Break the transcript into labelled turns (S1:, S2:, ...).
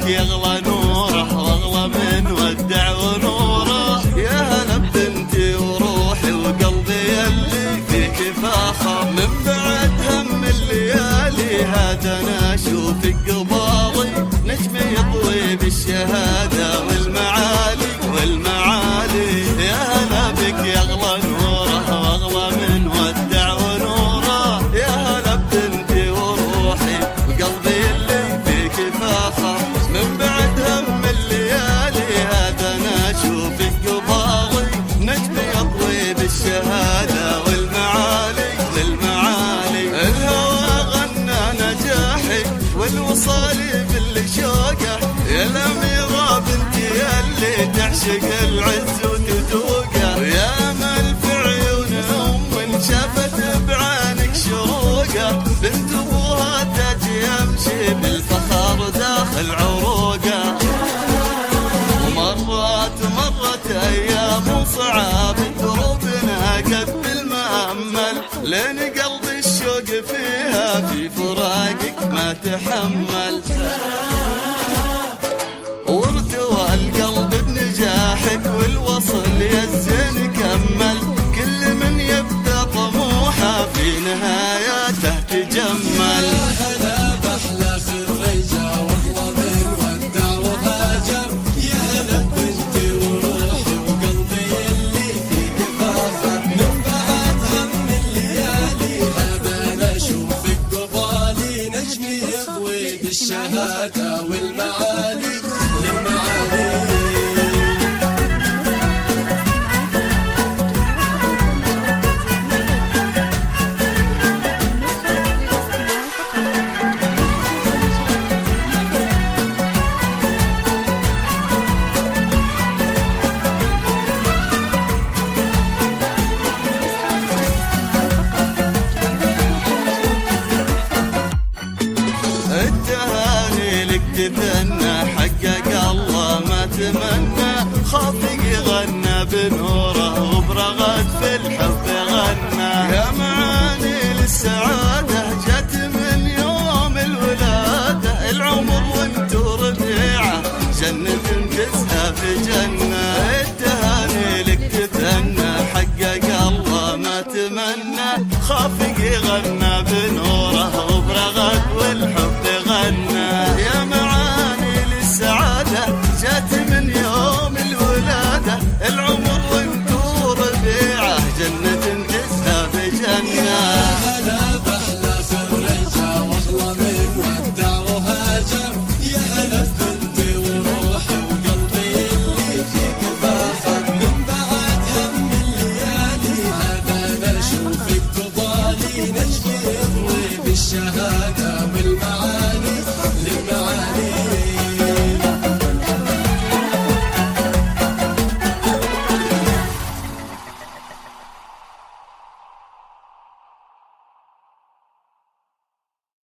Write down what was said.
S1: يغلى نوره واغلى من ودع ونوره، يا هلا ببنتي وروحي وقلبي اللي فيك فاخر، من بعد هم الليالي هذا انا اشوفك قبالي، نجم يضوي بالشهاده والمعالي والمعالي، يا هلا بك يغلى نوره واغلى من ودع ونوره، يا هلا ببنتي وروحي وقلبي اللي فيك فاخر، من بعد هم الليالي هذا انا اشوفك قبالي، نجم يضوي بالشهاده والمعالي للمعالي، الهوى غنى نجاحك والوصال باللي شوقه، يا الاميره بنتي اللي تعشق العز وتذوقه، ويا مل في عيونهم من شافت بعينك شروقه، بنت ابوها تجي يمشي بالفخر داخل عروقه، ومرت ايام صعاب دروبنا قد المأمل، لين قلبي الشوق فيها في فراقك ما تحمل، وارتوى القلب بنجاحك والوصل يا الزين كمل، كل من يبدا طموحه في نهايته تجمل،
S2: هلا بأحلى خريجة والله من ودع وهاجر، يا هلا بنتي وروحي وقلبي اللي فيك فاخر، من بعد هم الليالي هذا انا اشوفك قبالي، نجمي يضوي بالشهادة والمعالي للمعالي.
S1: التهاني لك تثنى حقق الله ما تمنى، خافق غنى بنوره وبرغد في الحب غنى، يا معاني للسعادة جت من يوم الولادة، العمر وانتو ربيعة جنة تسهى في جنة، التهاني لك تثنى حقق الله ما تمنى، خافق غنى بنوره